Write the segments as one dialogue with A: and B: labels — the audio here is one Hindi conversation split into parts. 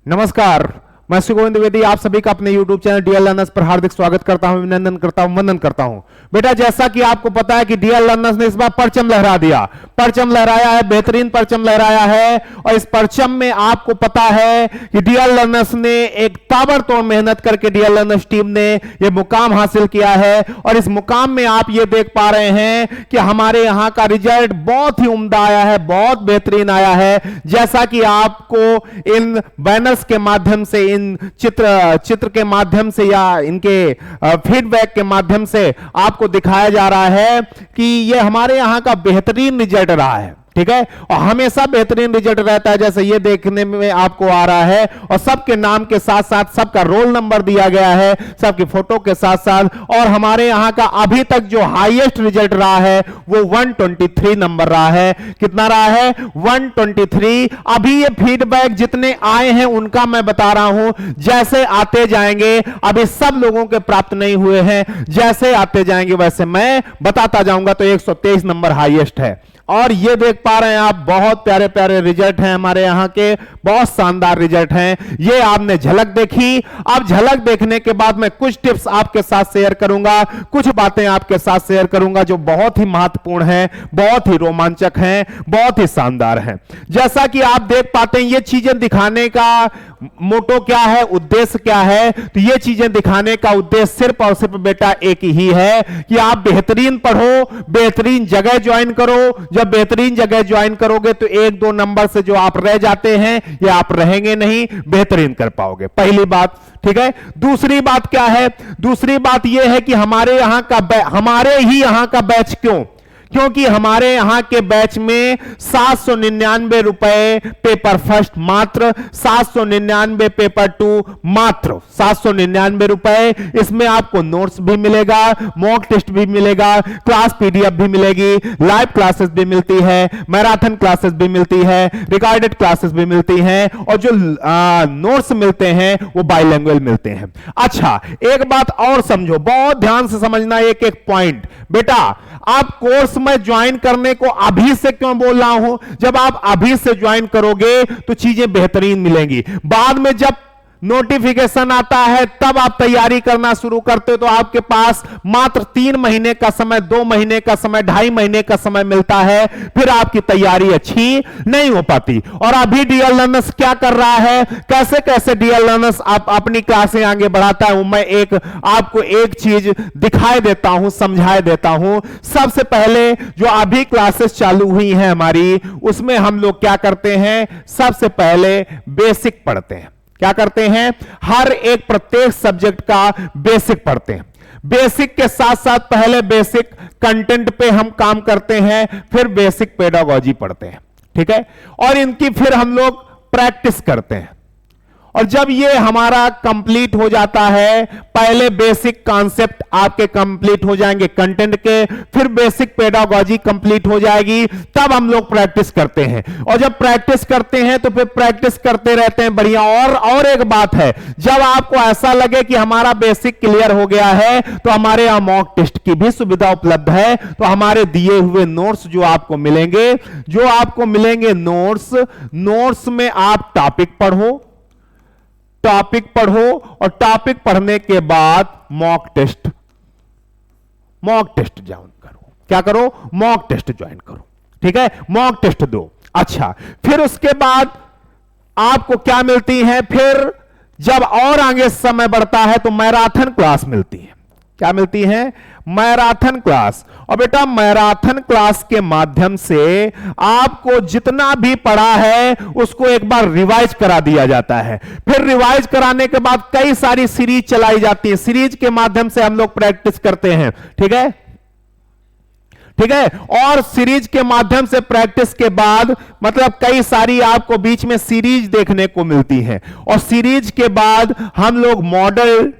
A: नमस्कार, मैं श्री गोविंद द्विवेदी आप सभी का अपने YouTube चैनल डीएल लर्नर्स पर हार्दिक स्वागत करता हूं, अभिनंदन करता हूं, वंदन करता हूं। बेटा, जैसा कि आपको पता है कि डीएल लर्नर्स ने इस बार परचम लहरा दिया, परचम लहराया है, बेहतरीन परचम लहराया है। और इस परचम में आपको पता है कि डीएल लर्नर्स ने एक ताबड़तोड़ मेहनत करके डीएल लर्नर्स टीम ने यह मुकाम हासिल किया है। और इस मुकाम में आप ये देख पा रहे हैं कि हमारे यहां का रिजल्ट बहुत ही उम्दा आया है, बहुत बेहतरीन आया है। जैसा कि आपको इन बैनर्स के माध्यम से, इन चित्र के माध्यम से या इनके फीडबैक के माध्यम से आपको दिखाया जा रहा है कि ये हमारे यहां का बेहतरीन रिजल्ट रहा है। ठीक है, और हमेशा बेहतरीन रिजल्ट रहता है, जैसे ये देखने में आपको आ रहा है। और सबके नाम के साथ साथ सबका रोल नंबर दिया गया है, सबकी फोटो के साथ साथ। और हमारे यहां का अभी तक जो हाईएस्ट रिजल्ट रहा है वो 123 नंबर रहा है। कितना रहा है? 123। अभी ये फीडबैक जितने आए हैं उनका मैं बता रहा हूं, जैसे आते जाएंगे, अभी सब लोगों के प्राप्त नहीं हुए हैं, जैसे आते जाएंगे वैसे मैं बताता जाऊंगा। तो 123 नंबर हाईएस्ट है। और ये देख पा रहे हैं आप, बहुत प्यारे प्यारे रिजल्ट हैं हमारे यहाँ के, बहुत शानदार रिजल्ट हैं। ये आपने झलक देखी। अब झलक देखने के बाद मैं कुछ टिप्स आपके साथ शेयर करूंगा, कुछ बातें आपके साथ शेयर करूंगा जो बहुत ही महत्वपूर्ण हैं, बहुत ही रोमांचक हैं, बहुत ही शानदार हैं। जैसा कि आप देख पाते हैं, ये चीजें दिखाने का मोटो क्या है, उद्देश्य क्या है? तो ये चीजें दिखाने का उद्देश्य सिर्फ और सिर्फ बेटा एक ही है कि आप बेहतरीन पढ़ो, बेहतरीन जगह ज्वाइन करो। जब बेहतरीन जगह ज्वाइन करोगे तो एक दो नंबर से जो आप रह जाते हैं ये आप रहेंगे नहीं, बेहतरीन कर पाओगे। पहली बात, ठीक है। दूसरी बात क्या है? दूसरी बात यह है कि हमारे ही यहां का बैच क्यों? क्योंकि हमारे यहां के बैच में 799 रुपए पेपर फर्स्ट मात्र, 799 पेपर 2 मात्र, 799 रुपए। इसमें आपको नोट्स भी मिलेगा, मॉक टेस्ट भी मिलेगा, क्लास पीडीएफ भी मिलेगी, लाइव क्लासेस भी मिलती है, मैराथन क्लासेस भी मिलती है, रिकॉर्डेड क्लासेस भी मिलती हैं, और जो नोट्स मिलते हैं वो बाइलिंगुअल मिलते हैं। अच्छा, एक बात और समझो, बहुत ध्यान से समझना एक एक पॉइंट। बेटा, आप कोर्स में ज्वाइन करने को अभी से क्यों बोल रहा हूं? जब आप अभी से ज्वाइन करोगे तो चीजें बेहतरीन मिलेंगी। बाद में जब नोटिफिकेशन आता है तब आप तैयारी करना शुरू करते हो तो आपके पास मात्र 3 महीने का समय, 2 महीने का समय, 2.5 महीने का समय मिलता है, फिर आपकी तैयारी अच्छी नहीं हो पाती। और अभी डीएल लर्नर्स क्या कर रहा है, कैसे कैसे डीएल लर्नर्स आप अपनी क्लासें आगे बढ़ाता है, मैं आपको एक चीज दिखाई देता हूं, समझाए देता हूं। सबसे पहले जो अभी क्लासेस चालू हुई हैं हमारी, उसमें हम लोग क्या करते हैं? सबसे पहले बेसिक पढ़ते हैं। क्या करते हैं? हर एक प्रत्येक सब्जेक्ट का बेसिक पढ़ते हैं। बेसिक के साथ साथ पहले बेसिक कंटेंट पे हम काम करते हैं, फिर बेसिक पेडागोजी पढ़ते हैं। ठीक है, और इनकी फिर हम लोग प्रैक्टिस करते हैं। और जब ये हमारा कंप्लीट हो जाता है, पहले बेसिक कॉन्सेप्ट आपके कंप्लीट हो जाएंगे कंटेंट के, फिर बेसिक पेडागोजी कंप्लीट हो जाएगी, तब हम लोग प्रैक्टिस करते हैं। और जब प्रैक्टिस करते हैं तो फिर प्रैक्टिस करते रहते हैं। बढ़िया। और एक बात है, जब आपको ऐसा लगे कि हमारा बेसिक क्लियर हो गया है तो हमारे यहां मॉक टेस्ट की भी सुविधा उपलब्ध है। तो हमारे दिए हुए नोट्स जो आपको मिलेंगे, नोट्स में आप टॉपिक पढ़ो और टॉपिक पढ़ने के बाद मॉक टेस्ट ज्वाइन करो। क्या करो? मॉक टेस्ट ज्वाइन करो। ठीक है, मॉक टेस्ट दो। अच्छा, फिर उसके बाद आपको क्या मिलती है? फिर जब और आगे समय बढ़ता है तो मैराथन क्लास मिलती है। क्या मिलती है? Marathon class. और बेटा, मैराथन क्लास के माध्यम से आपको जितना भी पढ़ा है उसको एक बार रिवाइज करा दिया जाता है। फिर रिवाइज कराने के बाद कई सारी सीरीज चलाई जाती है, सीरीज के माध्यम से हम लोग प्रैक्टिस करते हैं। ठीक है, और सीरीज के माध्यम से प्रैक्टिस के बाद मतलब कई सारी आपको बीच में सीरीज देखने को मिलती है। और सीरीज के बाद हम लोग मॉडल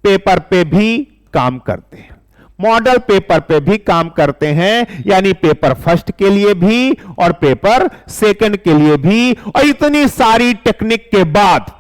A: पेपर पे भी काम करते हैं। मॉडल पेपर पे भी काम करते हैं, यानी पेपर फर्स्ट के लिए भी और पेपर सेकंड के लिए भी। और इतनी सारी टेक्निक के बाद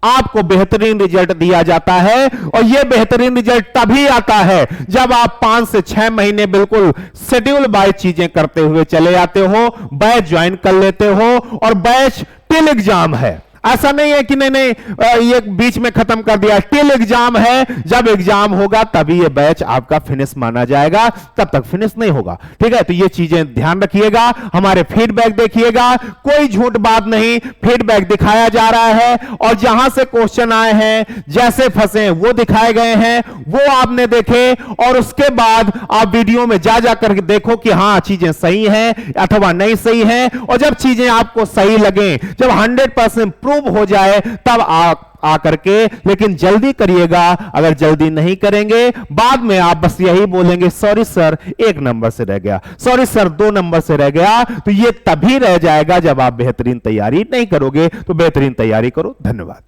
A: आपको बेहतरीन रिजल्ट दिया जाता है। और यह बेहतरीन रिजल्ट तभी आता है जब आप 5 से 6 महीने बिल्कुल शेड्यूल बाय चीजें करते हुए चले जाते हो, बैच ज्वाइन कर लेते हो। और बैच टिल एग्जाम है। ऐसा नहीं है कि नहीं ये बीच में खत्म कर दिया। टिल एग्जाम है, जब एग्जाम होगा तभी ये बैच आपका फिनिश माना जाएगा, तब तक फिनिश नहीं होगा। ठीक है, तो ये चीजें ध्यान रखिएगा, हमारे फीडबैक देखिएगा, कोई झूठ बात नहीं, फीडबैक दिखाया जा रहा है और जहां से क्वेश्चन आए हैं, जैसे फंसे वो दिखाए गए हैं, वो आपने देखे और उसके बाद आप वीडियो में जा करके देखो कि हां चीजें सही हैं अथवा नहीं सही हैं। और जब चीजें आपको सही लगे, जब 100% प्रूव हो जाए, तब आप आकर के, लेकिन जल्दी करिएगा। अगर जल्दी नहीं करेंगे, बाद में आप बस यही बोलेंगे सॉरी सर 1 नंबर से रह गया, सॉरी सर 2 नंबर से रह गया। तो ये तभी रह जाएगा जब आप बेहतरीन तैयारी नहीं करोगे। तो बेहतरीन तैयारी करो। धन्यवाद।